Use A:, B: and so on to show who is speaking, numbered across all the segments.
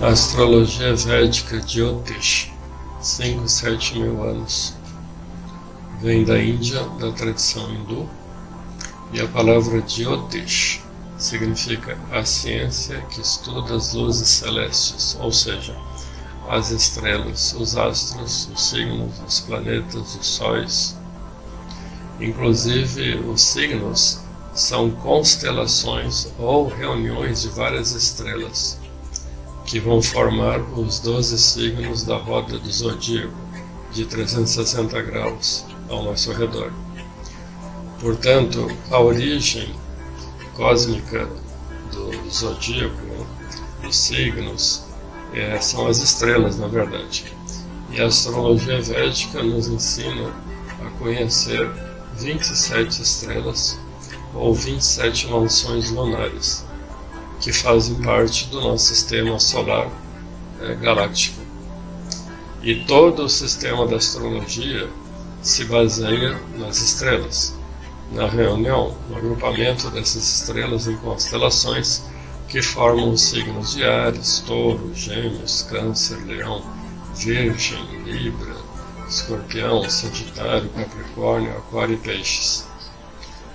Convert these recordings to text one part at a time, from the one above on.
A: A astrologia védica Jyotish, 5 a 7 mil anos, vem da Índia, da tradição hindu, e a palavra Jyotish significa a ciência que estuda as luzes celestes, ou seja, as estrelas, os astros, os signos, os planetas, os sóis. Inclusive, os signos são constelações ou reuniões de várias estrelas que vão formar os 12 signos da roda do zodíaco de 360 graus ao nosso redor. Portanto, a origem cósmica do zodíaco, dos signos, são as estrelas, na verdade. E a astrologia védica nos ensina a conhecer 27 estrelas ou 27 mansões lunares que fazem parte do nosso sistema solar galáctico. E todo o sistema da astrologia se baseia nas estrelas, na reunião, no agrupamento dessas estrelas em constelações que formam os signos de Áries, Touro, Gêmeos, Câncer, Leão, Virgem, Libra, Escorpião, Sagitário, Capricórnio, Aquário e Peixes.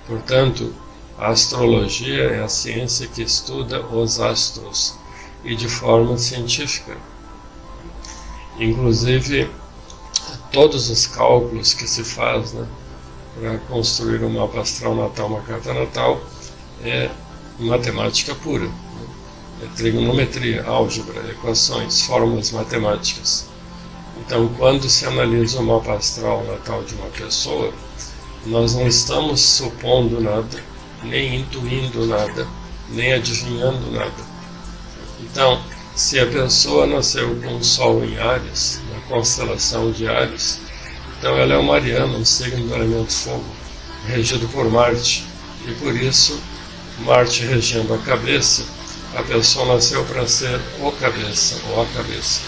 A: Portanto, a astrologia é a ciência que estuda os astros e de forma científica. Inclusive, todos os cálculos que se faz para construir um mapa astral natal, uma carta natal, é matemática pura. É trigonometria, álgebra, equações, fórmulas matemáticas. Então, quando se analisa o mapa astral natal de uma pessoa, nós não estamos supondo nada, nem intuindo nada, nem adivinhando nada. Então, se a pessoa nasceu com o Sol em Áries, na constelação de Áries, então ela é uma ariana, um signo do elemento fogo, regido por Marte. E por isso, Marte regendo a cabeça, a pessoa nasceu para ser o cabeça, ou a cabeça.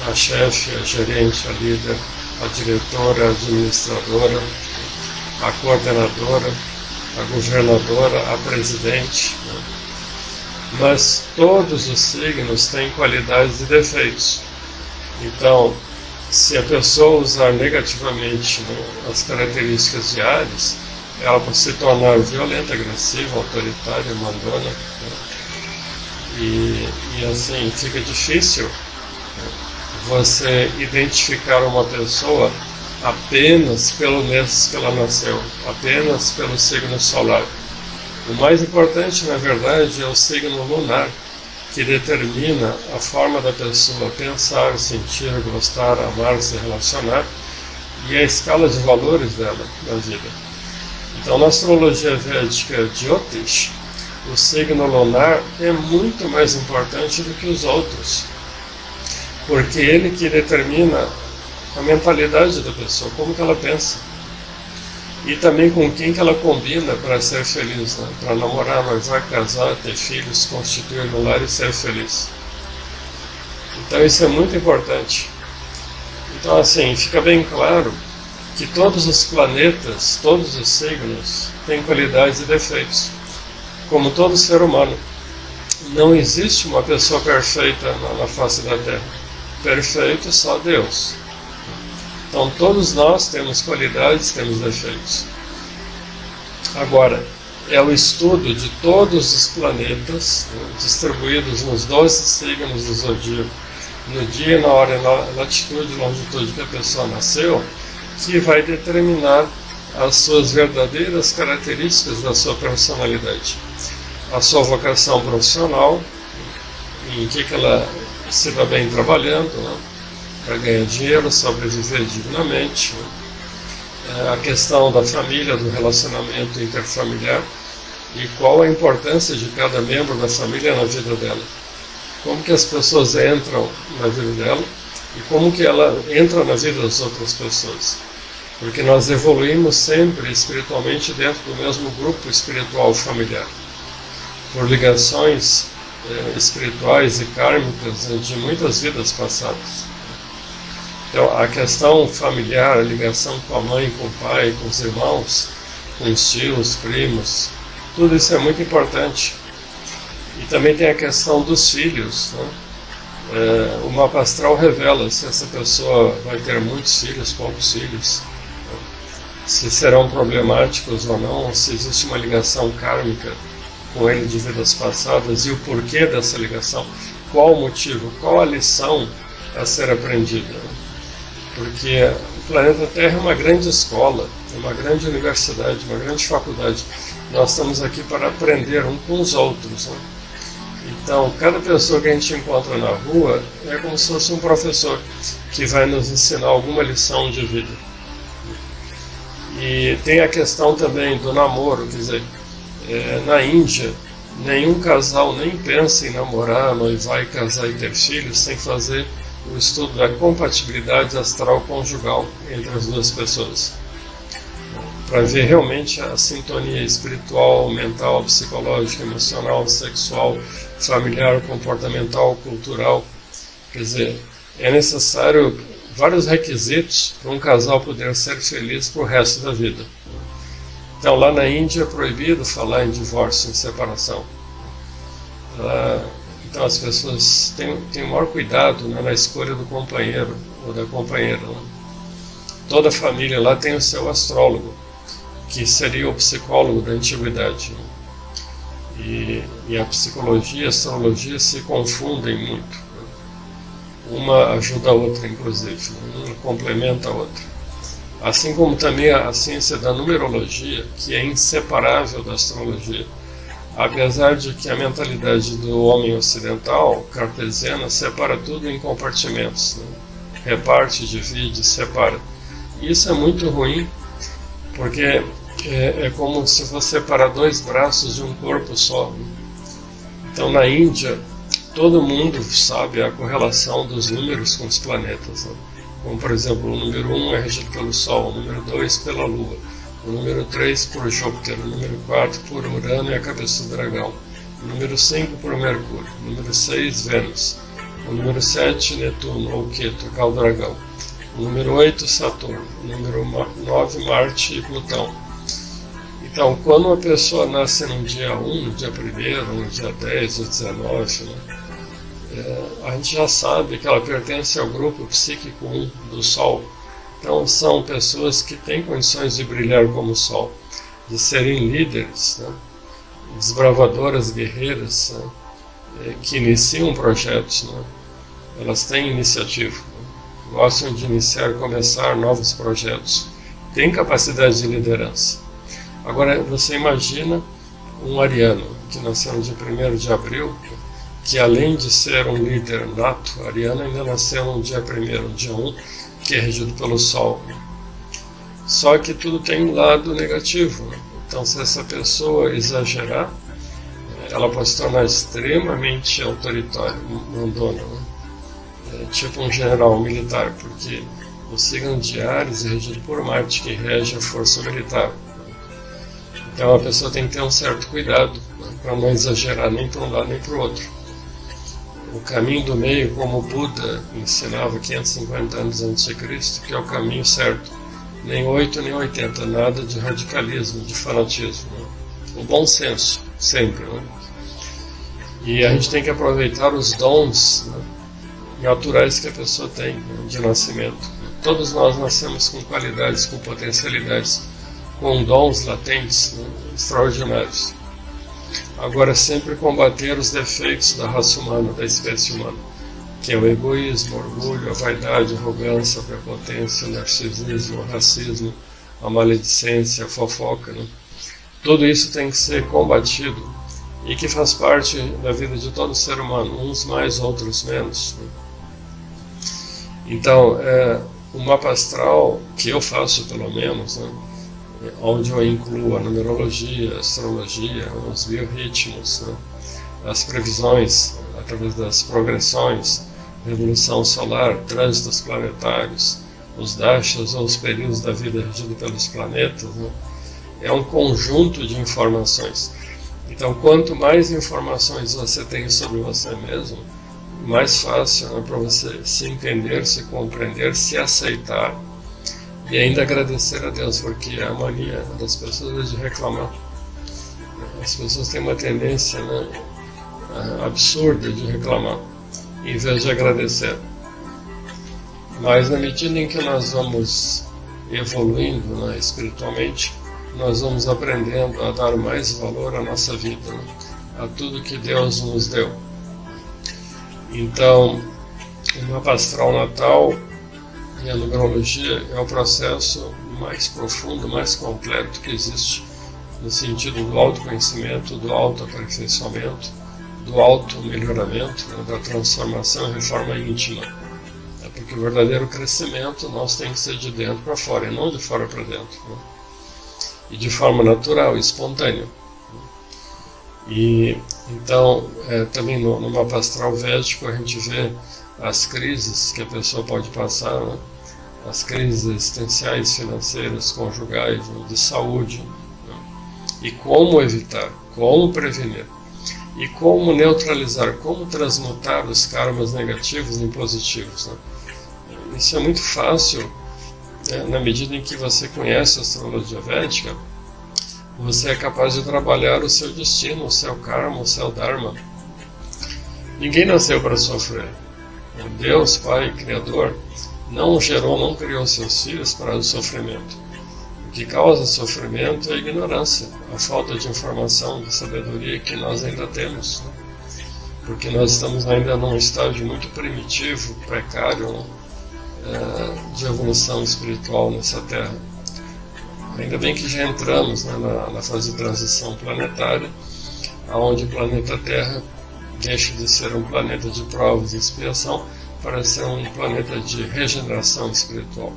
A: A chefe, a gerente, a líder, a diretora, a administradora, a coordenadora, a governadora, a presidente. Mas todos os signos têm qualidades e defeitos. Então, se a pessoa usar negativamente as características de Áries, ela pode se tornar violenta, agressiva, autoritária, mandona. E assim, fica difícil você identificar uma pessoa apenas pelo mês que ela nasceu, apenas pelo signo solar. O mais importante, na verdade, é o signo lunar, que determina a forma da pessoa pensar, sentir, gostar, amar, se relacionar, e a escala de valores dela na vida. Então, na astrologia védica Jyotish, o signo lunar é muito mais importante do que os outros, porque ele que determina a mentalidade da pessoa, como que ela pensa, e também com quem que ela combina para ser feliz, para namorar, noivar, casar, ter filhos, constituir no lar e ser feliz. Então isso é muito importante. Então assim, fica bem claro que todos os planetas, todos os signos têm qualidades e defeitos, como todo ser humano. Não existe uma pessoa perfeita na face da Terra. Perfeito só Deus. Então todos nós temos qualidades, temos defeitos. Agora, é o estudo de todos os planetas, distribuídos nos 12 signos do zodíaco, no dia, na hora, na latitude e longitude que a pessoa nasceu, que vai determinar as suas verdadeiras características da sua personalidade. A sua vocação profissional, em que ela se dá bem trabalhando, para ganhar dinheiro, sobreviver dignamente. A questão da família, do relacionamento interfamiliar e qual a importância de cada membro da família na vida dela. Como que as pessoas entram na vida dela e como que ela entra na vida das outras pessoas. Porque nós evoluímos sempre espiritualmente dentro do mesmo grupo espiritual familiar, por ligações espirituais e kármicas de muitas vidas passadas. Então, a questão familiar, a ligação com a mãe, com o pai, com os irmãos, com os tios, primos, tudo isso é muito importante. E também tem a questão dos filhos, O mapa astral revela se essa pessoa vai ter muitos filhos, poucos filhos, se serão problemáticos ou não, se existe uma ligação kármica com ele de vidas passadas e o porquê dessa ligação, qual o motivo, qual a lição a ser aprendida. Porque o planeta Terra é uma grande escola, é uma grande universidade, uma grande faculdade. Nós estamos aqui para aprender uns com os outros, né? Então, cada pessoa que a gente encontra na rua é como se fosse um professor que vai nos ensinar alguma lição de vida. E tem a questão também do namoro, quer dizer, na Índia, nenhum casal nem pensa em namorar, noivar, casar e ter filhos sem fazer o estudo da compatibilidade astral conjugal entre as duas pessoas, para ver realmente a sintonia espiritual, mental, psicológica, emocional, sexual, familiar, comportamental, cultural. Quer dizer, é necessário vários requisitos para um casal poder ser feliz para o resto da vida. Então, lá na Índia é proibido falar em divórcio, em separação. Então, as pessoas têm o maior cuidado, né, na escolha do companheiro ou da companheira, né? Toda família lá tem o seu astrólogo, que seria o psicólogo da antiguidade, né? E a psicologia e a astrologia se confundem muito, né? Uma ajuda a outra, inclusive, né? Uma complementa a outra. Assim como também a ciência da numerologia, que é inseparável da astrologia, apesar de que a mentalidade do homem ocidental, cartesiana, separa tudo em compartimentos, né? Reparte, divide, separa. E isso é muito ruim, porque é como se você separar dois braços de um corpo só. Então, na Índia, todo mundo sabe a correlação dos números com os planetas, né? Como, por exemplo, o número 1 é regido pelo Sol, o número 2 pela Lua, o número 3 por Júpiter, o número 4 por Urano e a cabeça do dragão, o número 5 por Mercúrio, o número 6 Vênus, o número 7 Netuno ou Ketu, que é o dragão, o número 8 Saturno, o número 9 Marte e Plutão. Então, quando uma pessoa nasce no dia 1, no dia 1º, no dia 10 ou 19, né, a gente já sabe que ela pertence ao grupo psíquico 1 do Sol. Então, são pessoas que têm condições de brilhar como o Sol, de serem líderes, né, desbravadoras, guerreiras, né, que iniciam projetos, né, elas têm iniciativa, né, gostam de iniciar, começar novos projetos, têm capacidade de liderança. Agora, você imagina um ariano que nasceu no dia 1º de abril, que além de ser um líder nato, ariano ainda nasceu no dia 1º, dia 1, que é regido pelo Sol. Só que tudo tem um lado negativo, né? Então, se essa pessoa exagerar, ela pode se tornar extremamente autoritária, mandona, né? Tipo um general militar, porque o signo de Áries é regido por Marte, que rege a força militar. Então, a pessoa tem que ter um certo cuidado, né, para não exagerar nem para um lado nem para o outro. O caminho do meio, como o Buda ensinava 550 anos antes de Cristo, que é o caminho certo. Nem 8 nem 80, nada de radicalismo, de fanatismo, né? O bom senso, sempre, né? E a gente tem que aproveitar os dons, né, naturais que a pessoa tem, né, de nascimento. Todos nós nascemos com qualidades, com potencialidades, com dons latentes, né, extraordinários. Agora, sempre combater os defeitos da raça humana, da espécie humana, que é o egoísmo, o orgulho, a vaidade, a arrogância, a prepotência, o narcisismo, o racismo, a maledicência, a fofoca, né? Tudo isso tem que ser combatido e que faz parte da vida de todo ser humano, uns mais, outros menos, né? Então, o mapa astral, que eu faço pelo menos, né, onde eu incluo a numerologia, a astrologia, os biorritmos, né, as previsões através das progressões, revolução solar, trânsitos planetários, os dashas ou os períodos da vida regidos pelos planetas, né, é um conjunto de informações. Então, quanto mais informações você tem sobre você mesmo, mais fácil é para você se entender, se compreender, se aceitar e ainda agradecer a Deus, porque a mania das pessoas é de reclamar. As pessoas têm uma tendência, né, absurda de reclamar. em vez de agradecer. Mas na medida em que nós vamos evoluindo, né, espiritualmente, nós vamos aprendendo a dar mais valor à nossa vida, né, a tudo que Deus nos deu. Então, o mapa astral natal e a numerologia é o processo mais profundo, mais completo que existe, no sentido do autoconhecimento, do autoaperfeiçoamento, do auto-melhoramento, né, da transformação e reforma íntima. Porque o verdadeiro crescimento nós tem que ser de dentro para fora, e não de fora para dentro, né? E de forma natural, espontânea. E então, também no mapa astral védico a gente vê as crises que a pessoa pode passar, né? As crises existenciais, financeiras, conjugais, de saúde, né? E como evitar, como prevenir, e como neutralizar, como transmutar os karmas negativos em positivos, né? Isso é muito fácil, né? Na medida em que você conhece a astrologia védica, você é capaz de trabalhar o seu destino, o seu karma, o seu dharma. Ninguém nasceu para sofrer. Deus, Pai, Criador, não gerou, não criou seus filhos para o sofrimento. O que causa sofrimento é a ignorância, a falta de informação, de sabedoria que nós ainda temos, né? Porque nós estamos ainda num estágio muito primitivo, precário, né? De evolução espiritual nessa Terra. Ainda bem que já entramos, né, na fase de transição planetária, onde o planeta Terra deixa de ser um planeta de provas e expiação para ser um planeta de regeneração espiritual.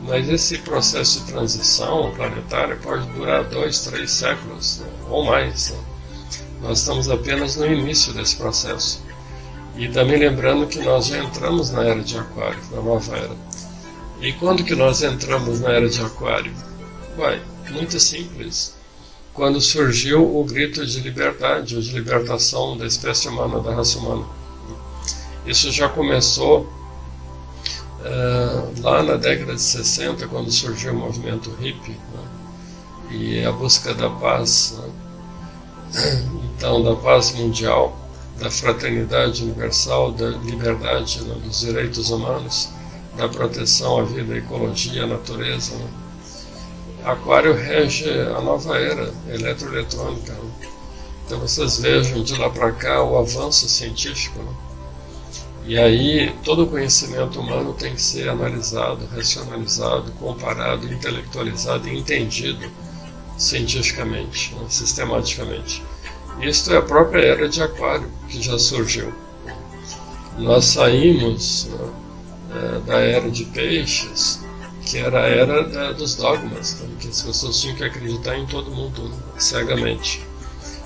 A: Mas esse processo de transição planetária pode durar 2, 3 séculos, né, ou mais, né? Nós estamos apenas no início desse processo. E também lembrando que nós já entramos na Era de Aquário, na nova era. E quando que nós entramos na Era de Aquário? Muito simples. Quando surgiu o grito de liberdade, ou de libertação da espécie humana, da raça humana. Isso já começou lá na década de 60, quando surgiu o movimento hippie, né? E a busca da paz, né? Então, da paz mundial, da fraternidade universal, da liberdade, né, dos direitos humanos, da proteção à vida, à ecologia, à natureza, né? Aquário rege a nova era eletroeletrônica, né? Então vocês vejam de lá para cá o avanço científico, né? E aí todo o conhecimento humano tem que ser analisado, racionalizado, comparado, intelectualizado e entendido cientificamente, né, sistematicamente. Isto é a própria Era de Aquário que já surgiu. Nós saímos, né, da Era de Peixes, que era a era dos dogmas, né, que as pessoas tinham que acreditar em todo mundo, né, cegamente.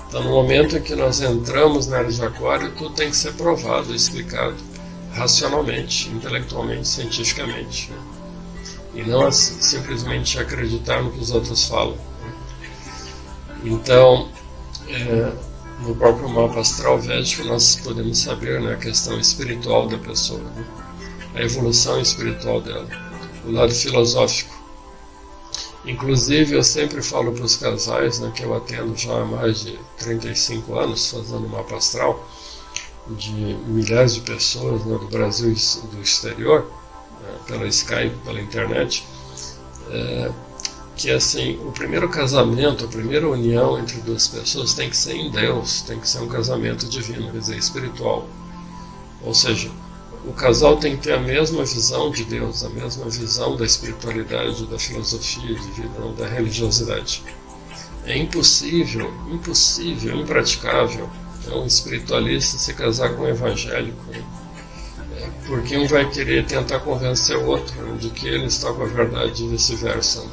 A: Então, no momento em que nós entramos na Era de Aquário, tudo tem que ser provado, explicado, racionalmente, intelectualmente, cientificamente, né, e não simplesmente acreditar no que os outros falam, né. Então, no próprio mapa astral védico nós podemos saber, né, a questão espiritual da pessoa, né, a evolução espiritual dela, o lado filosófico. Inclusive eu sempre falo para os casais, né, que eu atendo já há mais de 35 anos fazendo mapa astral de milhares de pessoas, né, do Brasil e do exterior, né, pela Skype, pela internet, que assim, o primeiro casamento, a primeira união entre duas pessoas tem que ser em Deus, tem que ser um casamento divino, quer dizer, espiritual. Ou seja, o casal tem que ter a mesma visão de Deus, a mesma visão da espiritualidade, da filosofia de vida, da religiosidade. É impossível, impraticável, um espiritualista se casar com um evangélico, né? Porque um vai querer tentar convencer o outro, né, de que ele está com a verdade e vice-versa, né?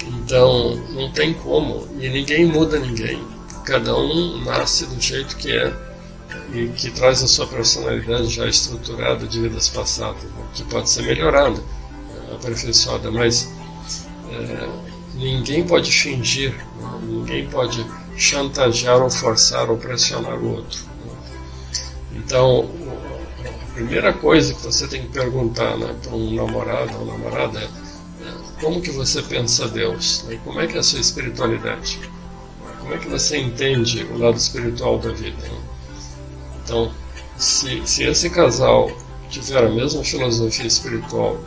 A: Então, não tem como, e ninguém muda ninguém. Cada um nasce do jeito que é, e que traz a sua personalidade já estruturada de vidas passadas, né, que pode ser melhorada, aperfeiçoada, mas ninguém pode fingir, né, ninguém pode chantagear ou forçar ou pressionar o outro, né. Então, a primeira coisa que você tem que perguntar, né, para um namorado ou namorada é: como que você pensa Deus? Né? Como é que é a sua espiritualidade? Como é que você entende o lado espiritual da vida? Né? Então, Se esse casal tiver a mesma filosofia espiritual,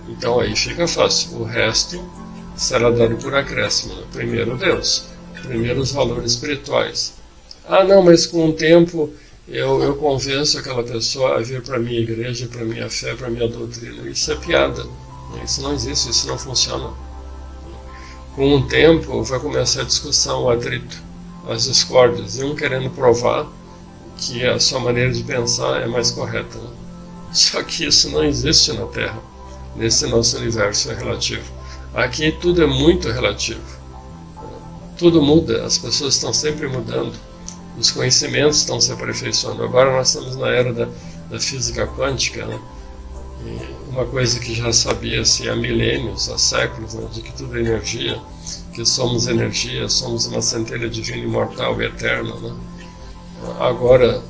A: então aí fica fácil. O resto será dado por acréscimo, né? Primeiro Deus, primeiro os valores espirituais. Ah, não, mas com o tempo eu convenço aquela pessoa a vir para a minha igreja, para a minha fé, para a minha doutrina. Isso é piada. Isso não existe, isso não funciona. Com o tempo vai começar a discussão, o atrito, as discórdias, e um querendo provar que a sua maneira de pensar é mais correta, né? Só que isso não existe na Terra. Nesse nosso universo é relativo. Aqui tudo é muito relativo. Tudo muda, as pessoas estão sempre mudando. Os conhecimentos estão se aperfeiçoando. Agora nós estamos na era da física quântica, né? E uma coisa que já sabia-se há milênios, há séculos, né? De que tudo é energia, que somos energia, somos uma centelha divina, imortal e eterna, né? Agora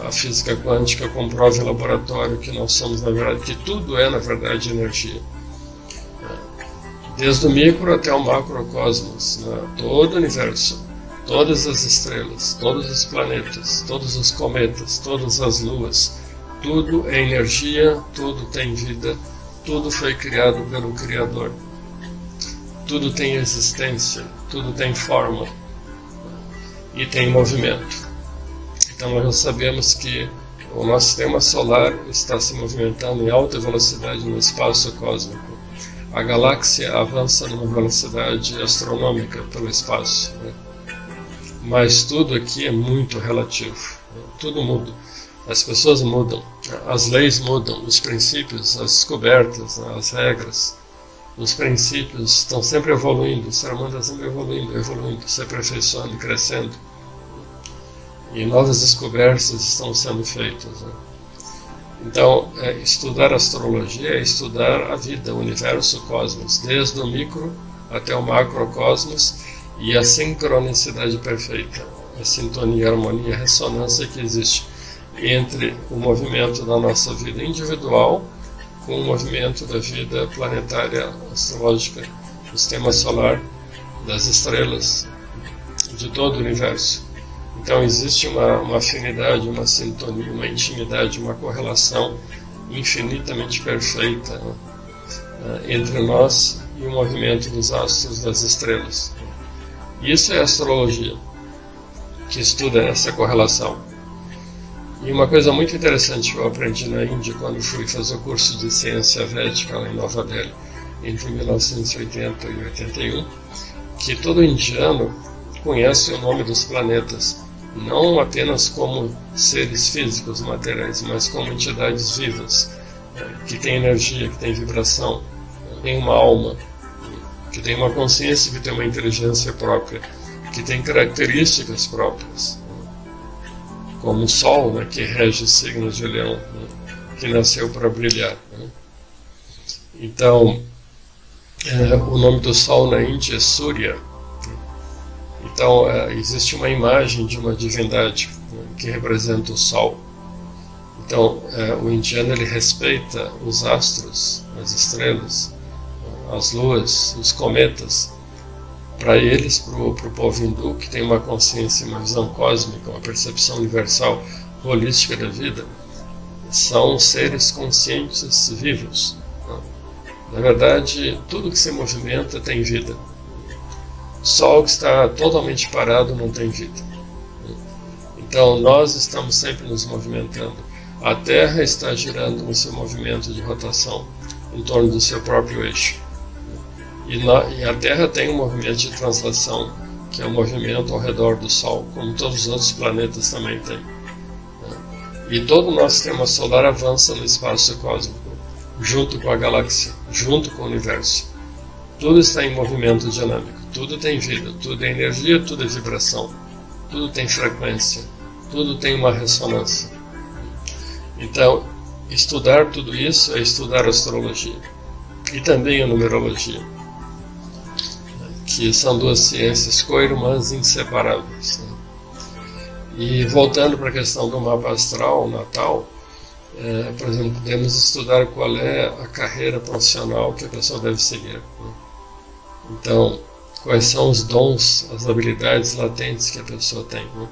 A: a física quântica comprova em laboratório que nós somos, na verdade, que tudo é, na verdade, energia. Desde o micro até o macrocosmos, né? Todo o universo, todas as estrelas, todos os planetas, todos os cometas, todas as luas, tudo é energia, tudo tem vida, tudo foi criado pelo Criador. Tudo tem existência, tudo tem forma e tem movimento. Então nós já sabemos que o nosso sistema solar está se movimentando em alta velocidade no espaço cósmico. A galáxia avança numa velocidade astronômica pelo espaço, né? Mas tudo aqui é muito relativo, né? Tudo muda. As pessoas mudam, as leis mudam, os princípios, as descobertas, as regras, os princípios estão sempre evoluindo, o ser humano está sempre evoluindo, se aperfeiçoando, crescendo. E novas descobertas estão sendo feitas, né? Então, estudar astrologia é estudar a vida, o universo, o cosmos, desde o micro até o macrocosmos, e a sincronicidade perfeita, a sintonia, a harmonia, a ressonância que existe entre o movimento da nossa vida individual com o movimento da vida planetária, astrológica, do sistema solar, das estrelas, de todo o universo. Então existe uma afinidade, uma sintonia, uma intimidade, uma correlação infinitamente perfeita, né, entre nós e o movimento dos astros, das estrelas. Isso é a astrologia, que estuda essa correlação. E uma coisa muito interessante que eu aprendi na Índia quando fui fazer o curso de ciência védica lá em Nova Delhi, entre 1980 e 81, que todo indiano conhece o nome dos planetas, não apenas como seres físicos, materiais, mas como entidades vivas, que têm energia, que têm vibração, que têm uma alma, que têm uma consciência, que têm uma inteligência própria, que têm características próprias, como o Sol, né, que rege o signo de Leão, né, que nasceu para brilhar, né. Então, o nome do Sol na Índia é Surya. Então, existe uma imagem de uma divindade, né, que representa o Sol. Então, o indiano ele respeita os astros, as estrelas, as luas, os cometas. Para eles, para o povo hindu, que tem uma consciência, uma visão cósmica, uma percepção universal, holística da vida, são seres conscientes vivos, né? Na verdade, tudo que se movimenta tem vida. Só o que está totalmente parado não tem vida. Então, nós estamos sempre nos movimentando. A Terra está girando no seu movimento de rotação em torno do seu próprio eixo. E a Terra tem um movimento de translação, que é o movimento ao redor do Sol, como todos os outros planetas também têm. E todo o nosso sistema solar avança no espaço cósmico, junto com a galáxia, junto com o universo. Tudo está em movimento dinâmico, tudo tem vida, tudo é energia, tudo é vibração, tudo tem frequência, tudo tem uma ressonância. Então, estudar tudo isso é estudar astrologia e também a numerologia, que são duas ciências co-irmãs inseparáveis, né? E voltando para a questão do mapa astral natal, por exemplo, podemos estudar qual é a carreira profissional que a pessoa deve seguir, né? Então, quais são os dons, as habilidades latentes que a pessoa tem, né?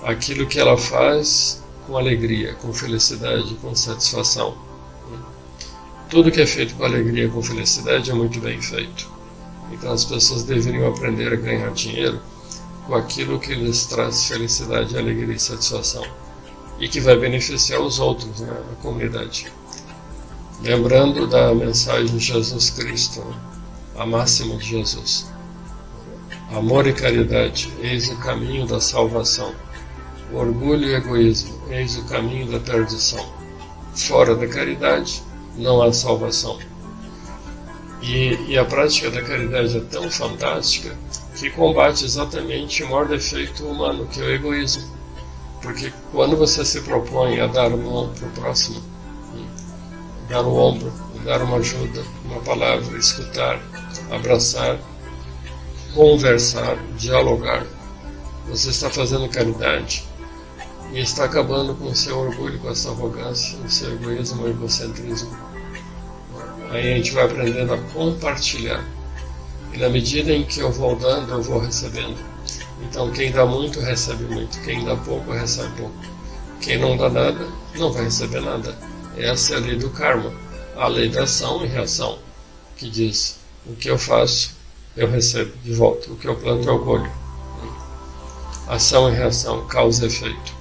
A: Aquilo que ela faz com alegria, com felicidade, com satisfação. Tudo que é feito com alegria, com felicidade é muito bem feito. Então as pessoas deveriam aprender a ganhar dinheiro com aquilo que lhes traz felicidade, alegria e satisfação, e que vai beneficiar os outros, né, a comunidade. Lembrando da mensagem de Jesus Cristo, né, a máxima de Jesus: amor e caridade, eis o caminho da salvação. Orgulho e egoísmo, eis o caminho da perdição. Fora da caridade, não há salvação. E a prática da caridade é tão fantástica que combate exatamente o maior defeito humano, que é o egoísmo. Porque quando você se propõe a dar a mão para o próximo, dar o ombro, dar uma ajuda, uma palavra, escutar, abraçar, conversar, dialogar, você está fazendo caridade e está acabando com o seu orgulho, com a sua arrogância, o seu egoísmo, o egocentrismo. Aí a gente vai aprendendo a compartilhar. E na medida em que eu vou dando, eu vou recebendo. Então quem dá muito, recebe muito. Quem dá pouco, recebe pouco. Quem não dá nada, não vai receber nada. Essa é a lei do karma, a lei da ação e reação, que diz: o que eu faço, eu recebo de volta. O que eu planto, eu colho. Ação e reação, causa e efeito.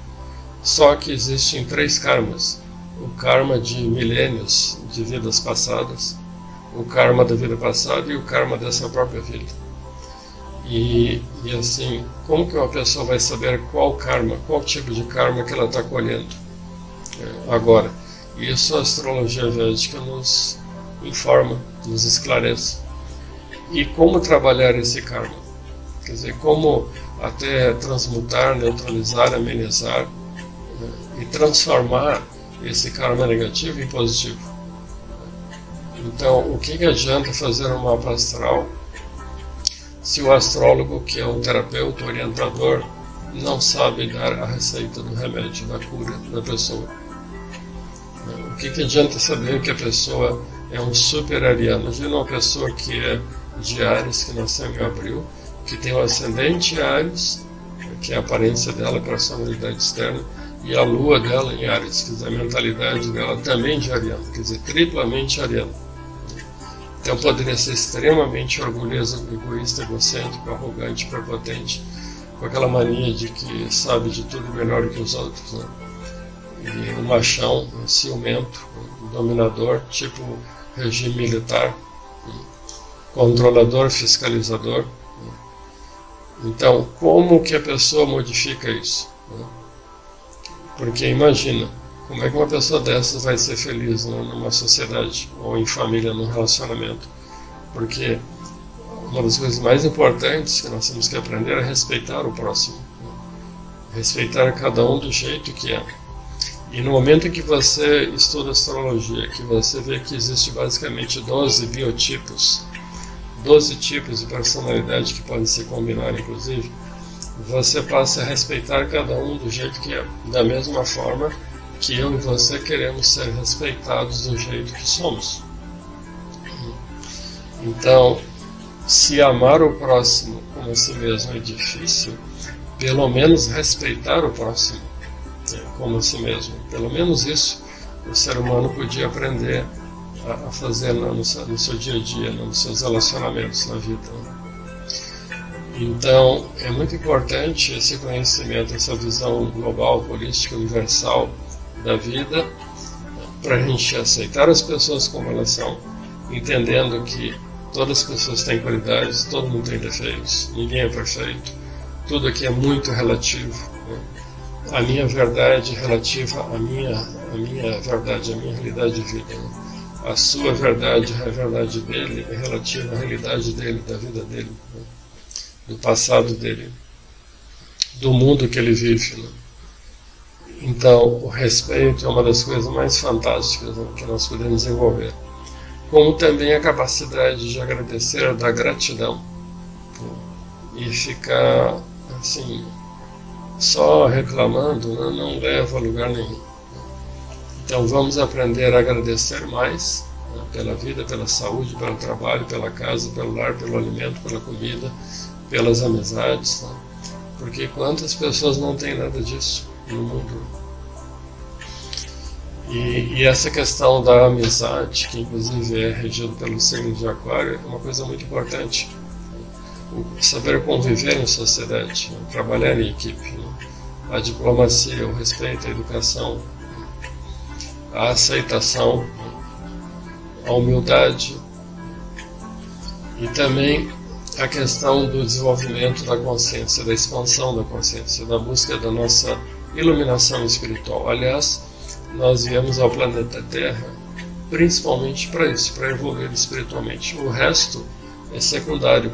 A: Só que existem 3 karmas: o karma de milênios de vidas passadas, o karma da vida passada e o karma dessa própria vida. E assim, como que uma pessoa vai saber qual karma, qual tipo de karma que ela está colhendo agora? Isso a astrologia védica nos informa, nos esclarece. E como trabalhar esse karma? Quer dizer, como até transmutar, neutralizar, amenizar e transformar esse karma negativo em positivo. Então, o que adianta fazer um mapa astral se o astrólogo, que é o terapeuta, o orientador, não sabe dar a receita do remédio, da cura da pessoa? O que adianta saber que a pessoa é um super ariano? Imagina uma pessoa que é de Áries, que nasceu em abril, que tem o ascendente Áries, que é a aparência dela, a personalidade externa, e a lua dela em Áries, quer dizer, a mentalidade dela também de ariano, quer dizer, triplamente ariano. Então poderia ser extremamente orgulhoso, egoísta, egocêntrico, arrogante, prepotente, com aquela mania de que sabe de tudo melhor que os outros, né? E um machão, um ciumento, um dominador, tipo regime militar, controlador, fiscalizador. Então, como que a pessoa modifica isso? Porque imagina, como é que uma pessoa dessas vai ser feliz, né, numa sociedade, ou em família, num relacionamento? Porque uma das coisas mais importantes que nós temos que aprender é respeitar o próximo, né? Respeitar cada um do jeito que é. E no momento em que você estuda astrologia, que você vê que existe basicamente 12 biotipos, 12 tipos de personalidade que podem se combinar, inclusive, você passa a respeitar cada um do jeito que é, da mesma forma que eu e você queremos ser respeitados do jeito que somos. Então, se amar o próximo como a si mesmo é difícil, pelo menos respeitar o próximo como a si mesmo. Pelo menos isso o ser humano podia aprender a fazer no seu dia a dia, nos seus relacionamentos na vida. Então, é muito importante esse conhecimento, essa visão global, holística, universal da vida, para a gente aceitar as pessoas como elas são, entendendo que todas as pessoas têm qualidades, todo mundo tem defeitos, ninguém é perfeito, tudo aqui é muito relativo, né? A minha verdade relativa à minha verdade, à minha realidade de vida, né? A sua verdade, a verdade dele, é relativa à realidade dele, da vida dele, né? Do passado dele, do mundo que ele vive, né? Então, o respeito é uma das coisas mais fantásticas, né, que nós podemos desenvolver. Como também a capacidade de agradecer, da gratidão, né? E ficar assim, só reclamando, né, não leva a lugar nenhum. Então vamos aprender a agradecer mais, né, pela vida, pela saúde, pelo trabalho, pela casa, pelo lar, pelo alimento, pela comida, pelas amizades, né? Porque quantas pessoas não têm nada disso no mundo? E essa questão da amizade, que inclusive é regido pelo signo de Aquário, é uma coisa muito importante. Saber conviver em sociedade, né? Trabalhar em equipe, né? A diplomacia, o respeito, a educação, a aceitação, né? A humildade e também a questão do desenvolvimento da consciência, da expansão da consciência, da busca da nossa iluminação espiritual. Aliás, nós viemos ao planeta Terra principalmente para isso, para evoluir espiritualmente. O resto é secundário.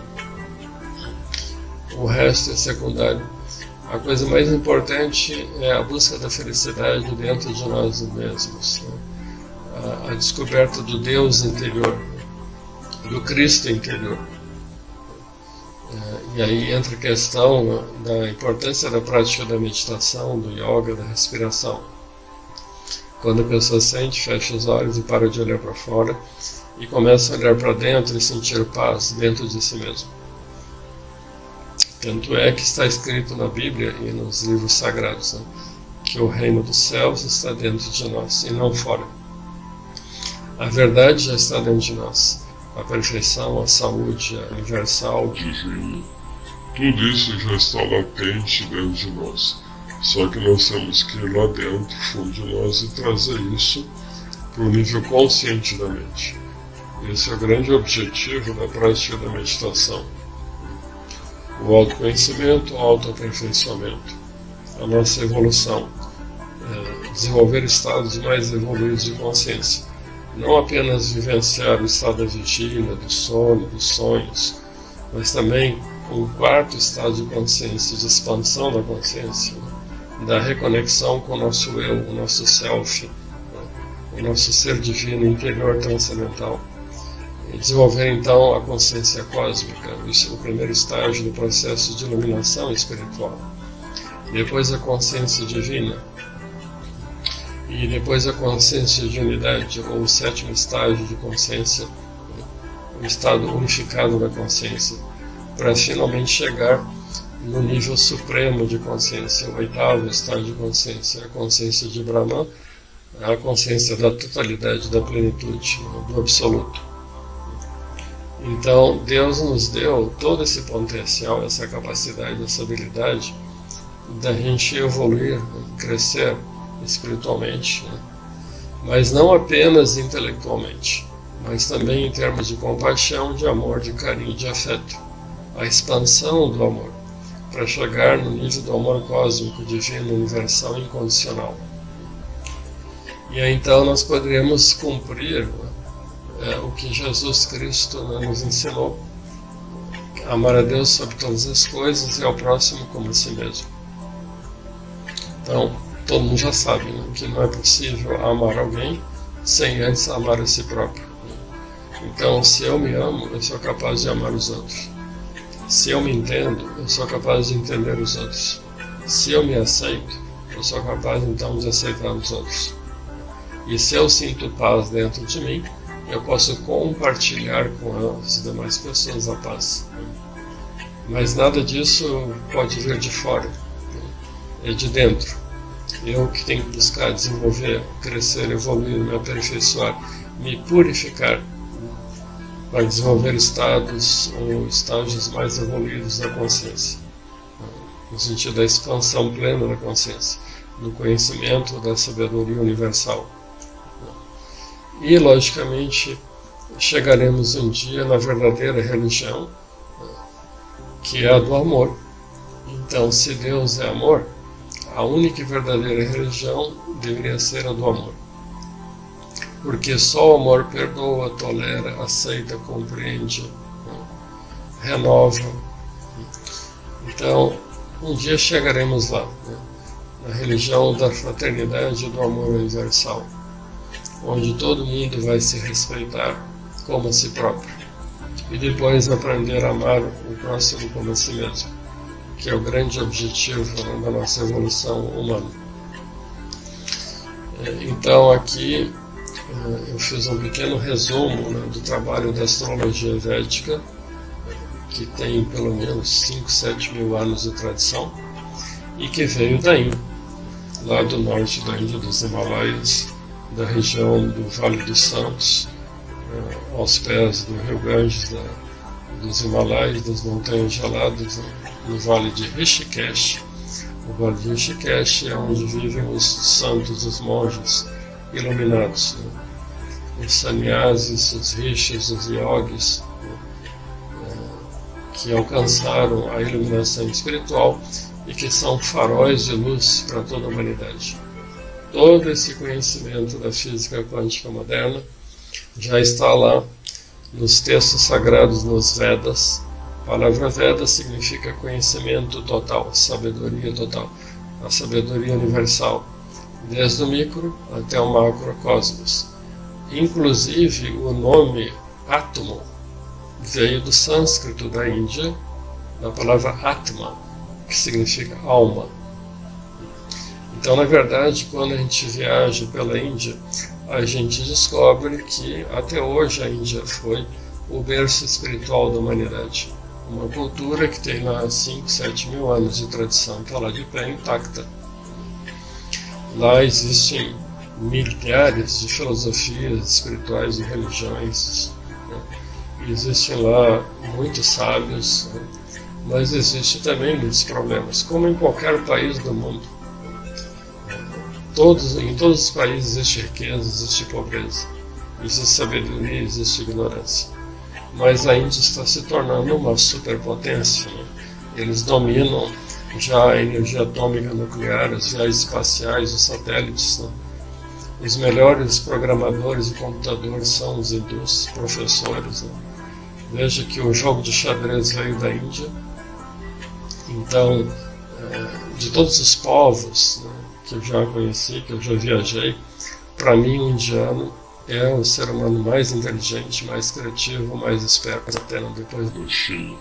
A: O resto é secundário. A coisa mais importante é a busca da felicidade dentro de nós mesmos, né? A descoberta do Deus interior, do Cristo interior. E aí entra a questão da importância da prática da meditação, do yoga, da respiração. Quando a pessoa sente, fecha os olhos e para de olhar para fora e começa a olhar para dentro e sentir paz dentro de si mesmo. Tanto é que está escrito na Bíblia e nos livros sagrados, né, que o reino dos céus está dentro de nós e não fora. A verdade já está dentro de nós. A perfeição, a saúde, a universal, o divino, tudo isso já está latente dentro de nós. Só que nós temos que ir lá dentro, fundo de nós, e trazer isso para o nível consciente da mente. Esse é o grande objetivo da prática da meditação. O autoconhecimento, o autoaperfeiçoamento, a nossa evolução, desenvolver estados mais evoluídos de consciência. Não apenas vivenciar o estado da vigília, do sono, dos sonhos, mas também um quarto estado de consciência, de expansão da consciência, né? Da reconexão com o nosso eu, o nosso self, né? O nosso ser divino interior transcendental. E desenvolver então a consciência cósmica, isso é o primeiro estágio do processo de iluminação espiritual. Depois a consciência divina. E depois a consciência de unidade, ou o sétimo estágio de consciência, o estado unificado da consciência, para finalmente chegar no nível supremo de consciência, o oitavo estágio de consciência, a consciência de Brahman, a consciência da totalidade, da plenitude, do absoluto. Então, Deus nos deu todo esse potencial, essa capacidade, essa habilidade da gente evoluir, crescer espiritualmente, né? Mas não apenas intelectualmente, mas também em termos de compaixão, de amor, de carinho, de afeto, a expansão do amor, para chegar no nível do amor cósmico, divino, universal e incondicional. E aí então nós poderemos cumprir, né, o que Jesus Cristo, né, nos ensinou: amar a Deus sobre todas as coisas e ao próximo como a si mesmo. Então, todo mundo já sabe, né, que não é possível amar alguém sem antes amar a si próprio. Então, se eu me amo, eu sou capaz de amar os outros. Se eu me entendo, eu sou capaz de entender os outros. Se eu me aceito, eu sou capaz então de aceitar os outros. E se eu sinto paz dentro de mim, eu posso compartilhar com as demais pessoas a paz. Mas nada disso pode vir de fora, é de dentro. Eu que tenho que buscar desenvolver, crescer, evoluir, me aperfeiçoar, me purificar, para desenvolver estados ou estágios mais evoluídos da consciência, no sentido da expansão plena da consciência, do conhecimento, da sabedoria universal. E, logicamente, chegaremos um dia na verdadeira religião, que é a do amor. Então, se Deus é amor, a única e verdadeira religião deveria ser a do amor. Porque só o amor perdoa, tolera, aceita, compreende, renova. Então, um dia chegaremos lá, né, na religião da fraternidade e do amor universal, onde todo mundo vai se respeitar como a si próprio e depois aprender a amar o próximo como a si mesmo, que é o grande objetivo, né, da nossa evolução humana. Então, aqui eu fiz um pequeno resumo, né, do trabalho da astrologia védica, que tem pelo menos 5, 7 mil anos de tradição e que veio da Índia, lá do norte da Índia, dos Himalaias, da região do Vale dos Santos, aos pés do Rio Ganges, dos Himalaias, das montanhas geladas, no Vale de Rishikesh. O Vale de Rishikesh é onde vivem os santos, os monges iluminados, os sannyasis, os rishis, os yogis, que alcançaram a iluminação espiritual e que são faróis de luz para toda a humanidade. Todo esse conhecimento da física quântica moderna já está lá nos textos sagrados, nos Vedas. A palavra Veda significa conhecimento total, sabedoria total, a sabedoria universal, desde o micro até o macrocosmos. Inclusive, o nome átomo veio do sânscrito da Índia, da palavra Atma, que significa alma. Então, na verdade, quando a gente viaja pela Índia, a gente descobre que até hoje a Índia foi o berço espiritual da humanidade. Uma cultura que tem lá 5, 7 mil anos de tradição, está lá de pé intacta. Lá existem milhares de filosofias espirituais e religiões, existem lá muitos sábios, mas existem também muitos problemas, como em qualquer país do mundo. Em todos os países existe riqueza, existe pobreza, existe sabedoria, existe ignorância. Mas a Índia está se tornando uma superpotência. Eles dominam já a energia atômica nuclear, as viagens espaciais, os satélites. Os melhores programadores de computadores são os hindus, professores. Veja que o jogo de xadrez veio da Índia. Então, de todos os povos que eu já conheci, que eu já viajei, para mim o indiano é o ser humano mais inteligente, mais criativo, mais esperto, até depois do China.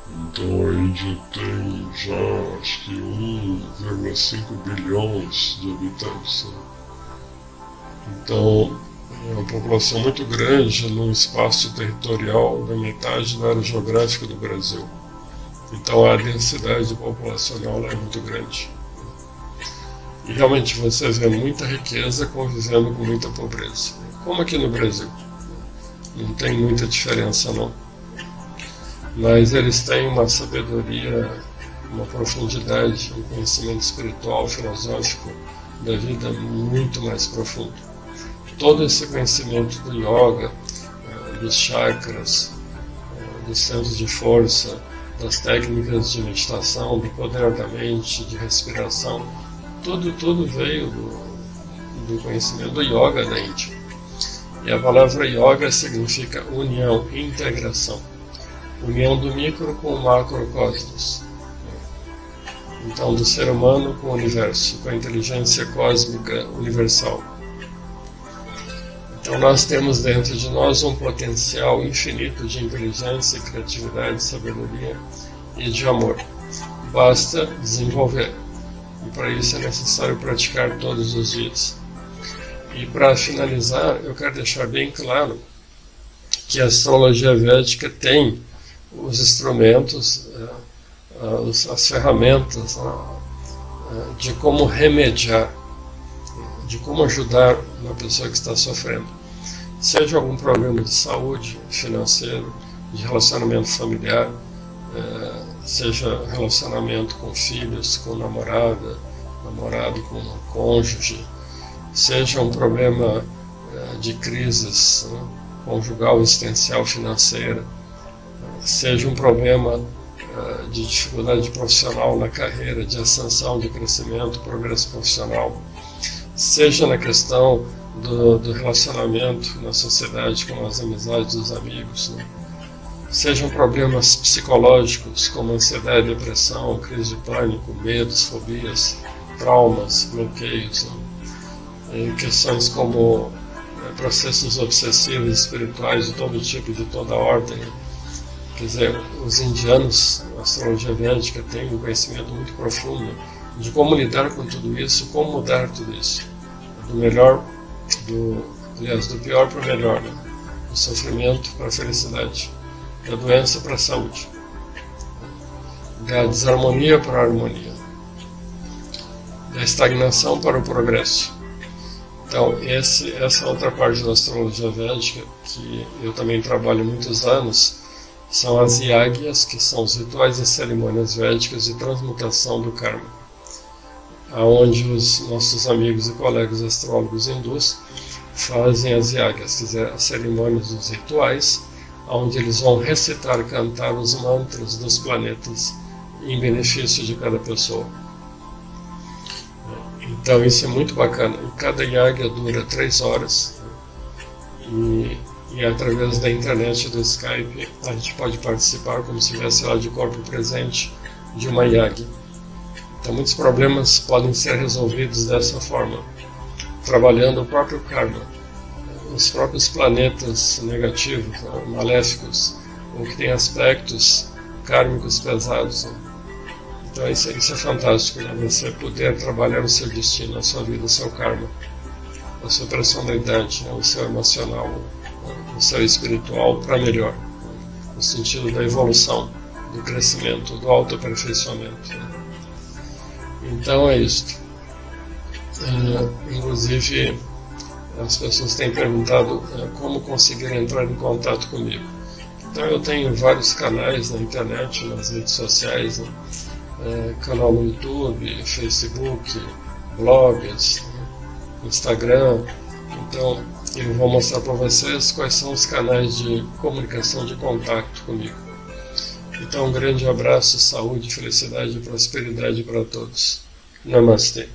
A: Então a Índia tem já acho que 1,5 bilhões de habitantes. Então é uma população muito grande num espaço territorial da metade da área geográfica do Brasil. Então a densidade populacional é muito grande. E realmente você vê muita riqueza convivendo com muita pobreza. Como aqui no Brasil. Não tem muita diferença não. Mas eles têm uma sabedoria, uma profundidade, um conhecimento espiritual, filosófico da vida muito mais profundo. Todo esse conhecimento do yoga, dos chakras, dos centros de força, das técnicas de meditação, do poder da mente, de respiração, tudo veio do conhecimento do yoga da Índia. E a palavra yoga significa união, integração. União do micro com o macrocosmos. Então, do ser humano com o universo, com a inteligência cósmica universal. Então, nós temos dentro de nós um potencial infinito de inteligência, criatividade, sabedoria e de amor. Basta desenvolver. E para isso é necessário praticar todos os dias. E para finalizar, eu quero deixar bem claro que a astrologia védica tem os instrumentos, as ferramentas de como remediar, de como ajudar uma pessoa que está sofrendo. Seja algum problema de saúde, financeiro, de relacionamento familiar, seja relacionamento com filhos, com namorada, namorado com cônjuge, seja um problema de crises conjugal, existencial, financeira, seja um problema de dificuldade profissional na carreira, de ascensão, de crescimento, progresso profissional, seja na questão do relacionamento na sociedade, com as amizades dos amigos, sejam problemas psicológicos como ansiedade, depressão, crise de pânico, medos, fobias, traumas, bloqueios, questões como processos obsessivos espirituais de todo tipo, de toda ordem. Quer dizer, os indianos, a astrologia védica, têm um conhecimento muito profundo de como lidar com tudo isso, como mudar tudo isso. Do pior para o melhor, do sofrimento para a felicidade, da doença para a saúde, da desarmonia para a harmonia, da estagnação para o progresso. Então, essa outra parte da astrologia védica, que eu também trabalho há muitos anos, são as yagyas, que são os rituais e cerimônias védicas de transmutação do karma, onde os nossos amigos e colegas astrólogos hindus fazem as yagyas, quer dizer, as cerimônias dos rituais, onde eles vão recitar, cantar os mantras dos planetas em benefício de cada pessoa. Então isso é muito bacana. E cada yagya dura 3 horas e através da internet, do Skype, a gente pode participar como se estivesse lá de corpo presente de uma yagya. Então muitos problemas podem ser resolvidos dessa forma, trabalhando o próprio karma, os próprios planetas negativos, maléficos, ou que têm aspectos kármicos pesados. Então isso é fantástico, né? Você poder trabalhar o seu destino, a sua vida, o seu karma, a sua personalidade, né? O seu emocional, o seu espiritual para melhor, no sentido da evolução, do crescimento, do autoaperfeiçoamento. Então é isto. Inclusive, as pessoas têm perguntado como conseguir entrar em contato comigo. Então eu tenho vários canais na internet, nas redes sociais, né? Canal no YouTube, Facebook, blogs, Instagram. Então eu vou mostrar para vocês quais são os canais de comunicação, de contato comigo. Então um grande abraço, saúde, felicidade e prosperidade para todos. Namastê.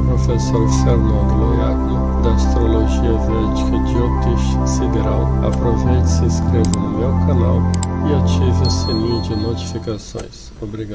A: Professor Fernando Loiaco, da Astrologia Védica Jyotish Sideral. Aproveite e se inscreva no meu canal e ative o sininho de notificações. Obrigado.